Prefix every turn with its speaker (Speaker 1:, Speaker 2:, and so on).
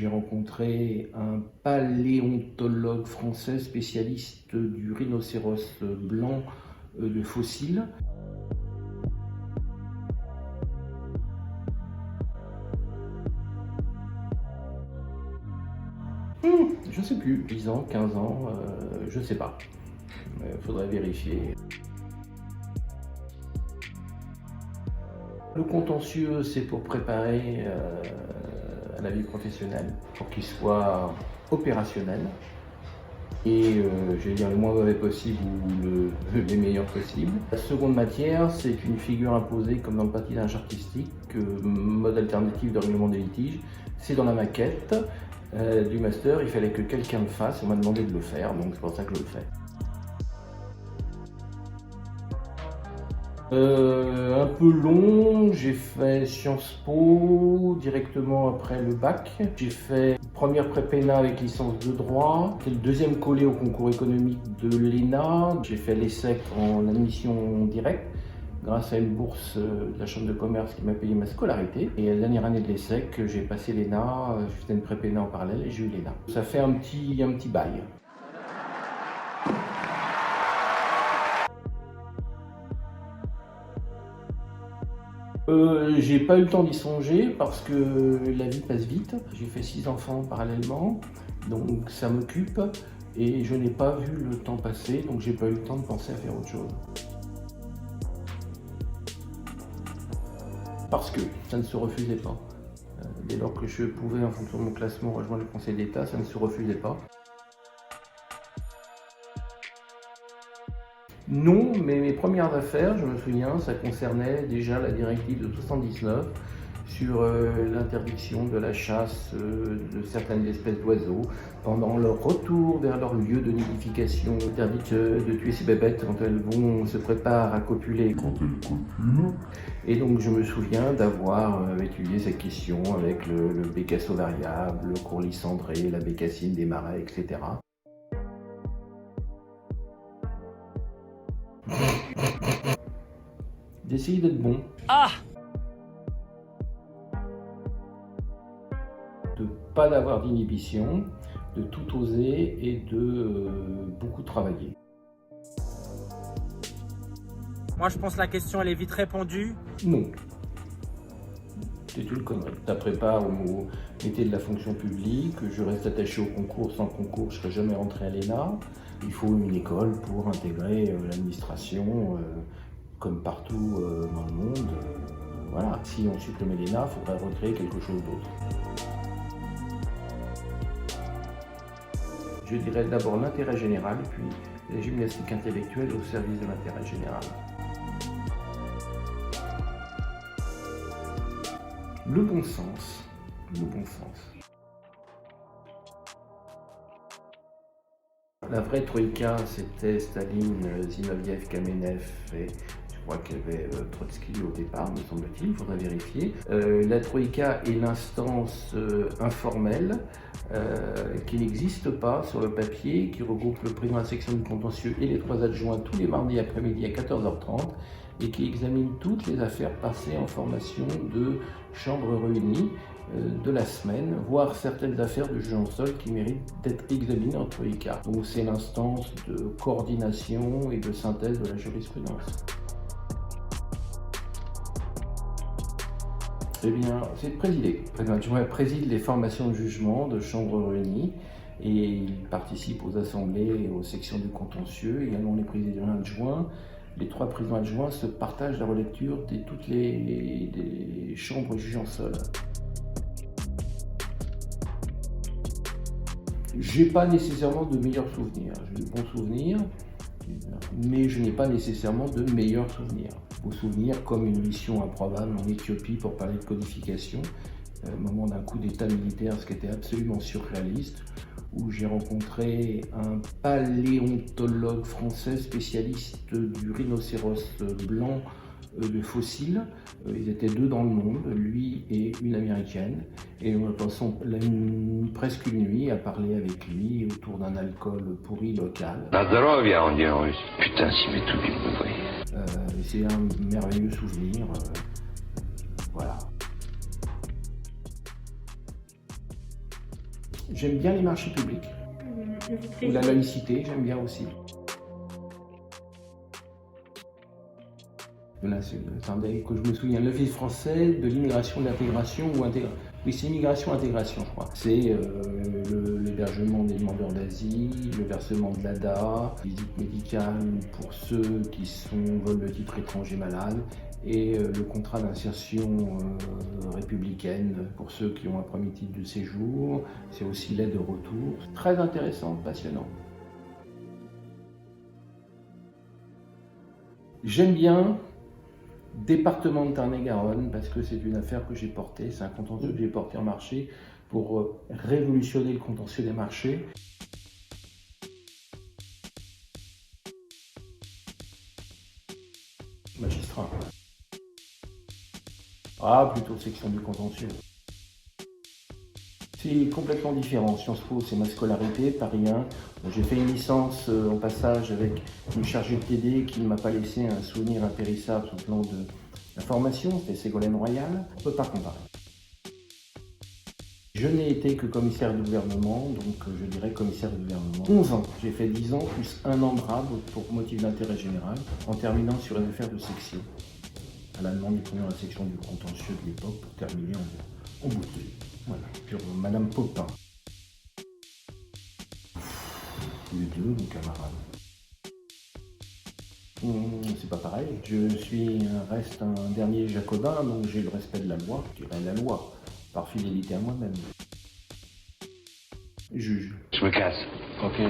Speaker 1: J'ai rencontré un paléontologue français spécialiste du rhinocéros blanc de fossiles. Je sais plus, 10 ans, 15 ans, je sais pas. Faudrait vérifier. Le contentieux, c'est pour préparer à la vie professionnelle, pour qu'il soit opérationnel et je vais dire le moins mauvais possible ou les meilleurs possible. La seconde matière, c'est une figure imposée comme dans le patinage artistique, mode alternatif de règlement des litiges. C'est dans la maquette du master, il fallait que quelqu'un le fasse, on m'a demandé de le faire, donc c'est pour ça que je le fais. Un peu long, j'ai fait Sciences Po directement après le bac. J'ai fait première pré-PENA avec licence de droit. C'était le deuxième collé au concours économique de l'ENA. J'ai fait l'ESSEC en admission directe grâce à une bourse de la Chambre de commerce qui m'a payé ma scolarité. Et la dernière année de l'ESSEC, j'ai passé l'ENA, je faisais une pré-PENA en parallèle et j'ai eu l'ENA. Ça fait un petit bail. J'ai pas eu le temps d'y songer parce que la vie passe vite. J'ai fait 6 enfants parallèlement, donc ça m'occupe et je n'ai pas vu le temps passer, donc j'ai pas eu le temps de penser à faire autre chose. Parce que ça ne se refusait pas. Dès lors que je pouvais, en fonction de mon classement, rejoindre le Conseil d'État, ça ne se refusait pas. Non, mais mes premières affaires, je me souviens, ça concernait déjà la directive de 79 sur l'interdiction de la chasse de certaines espèces d'oiseaux pendant leur retour vers leur lieu de nidification. Interdit de tuer ces bébêtes quand elles se préparent à copuler. Et donc je me souviens d'avoir étudié cette question avec le bécasseau variable, le courlis cendré, la bécassine des marais, etc. D'essayer d'être bon. De pas d'avoir d'inhibition, de tout oser et de beaucoup travailler.
Speaker 2: Moi je pense que la question elle est vite répondue.
Speaker 1: Non. C'est une connerie. Ça prépare au métier de la fonction publique, je reste attaché au concours, sans concours je ne serais jamais rentré à l'ENA. Il faut une école pour intégrer l'administration, comme partout dans le monde. Voilà. Si on supprimait l'ENA, il faudrait recréer quelque chose d'autre. Je dirais d'abord l'intérêt général, puis la gymnastique intellectuelle au service de l'intérêt général. Le bon sens. Le bon sens. La vraie troïka, c'était Staline, Zinoviev, Kamenev et je crois qu'il y avait Trotsky au départ, me semble-t-il, il faudra vérifier. La troïka est l'instance informelle qui n'existe pas sur le papier, qui regroupe le président de la section du contentieux et les 3 adjoints tous les mardis après-midi à 14h30 et qui examine toutes les affaires passées en formation de chambres réunies de la semaine, voire certaines affaires de juge en sol qui méritent d'être examinées en troïka. Donc c'est l'instance de coordination et de synthèse de la jurisprudence. Eh bien, c'est de présider. Le président adjoint préside les formations de jugement de chambres réunies et il participe aux assemblées et aux sections du contentieux, également les présidents adjoints. Les 3 présidents adjoints se partagent la relecture de toutes les chambres juges en sol. J'ai pas nécessairement de meilleurs souvenirs. J'ai de bons souvenirs, mais je n'ai pas nécessairement de meilleurs souvenirs. Vos souvenirs comme une mission improbable en Éthiopie pour parler de codification, au moment d'un coup d'état militaire, ce qui était absolument surréaliste, où j'ai rencontré un paléontologue français spécialiste du rhinocéros blanc de fossiles. Ils étaient 2 dans le monde, lui et une américaine. Et nous passons presque une nuit à parler avec lui autour d'un alcool pourri local.
Speaker 3: На здоровье, on dit en russe. Putain, s'il met tout bien, vous voyez.
Speaker 1: C'est un merveilleux souvenir. Voilà. J'aime bien les marchés publics. Ou la laïcité, j'aime bien aussi. Là, attendez, que je me souviens, l'Office français de l'immigration, de l'intégration ou intégration. Oui, c'est immigration-intégration, je crois. C'est l'hébergement des demandeurs d'asile, le versement de l'ADA, visite médicale pour ceux qui veulent le titre étranger malade, et le contrat d'insertion républicaine pour ceux qui ont un premier titre de séjour. C'est aussi l'aide au retour. Très intéressant, passionnant. J'aime bien département de Tarn-et-Garonne, parce que c'est une affaire que j'ai portée, c'est un contentieux que j'ai porté en marché pour révolutionner le contentieux des marchés. Magistrat. Ah, plutôt section du contentieux. C'est complètement différent. Sciences Po, c'est ma scolarité, Paris 1. J'ai fait une licence en passage avec une chargée de TD qui ne m'a pas laissé un souvenir impérissable sur le plan de la formation, c'était Ségolène Royal. On ne peut pas comparer. Je n'ai été que commissaire de gouvernement, donc je dirais commissaire de gouvernement. 11 ans. J'ai fait 10 ans plus 1 an de RAB pour motif d'intérêt général, en terminant sur une affaire de section, à la demande du premier de la section du contentieux de l'époque, pour terminer en beauté. Voilà, sur Madame Popin. Les deux, mon camarade. C'est pas pareil. Reste un dernier jacobin, donc j'ai le respect de la loi. Je dirais la loi, par fidélité à moi-même. Juge.
Speaker 3: Je me casse.
Speaker 1: Ok.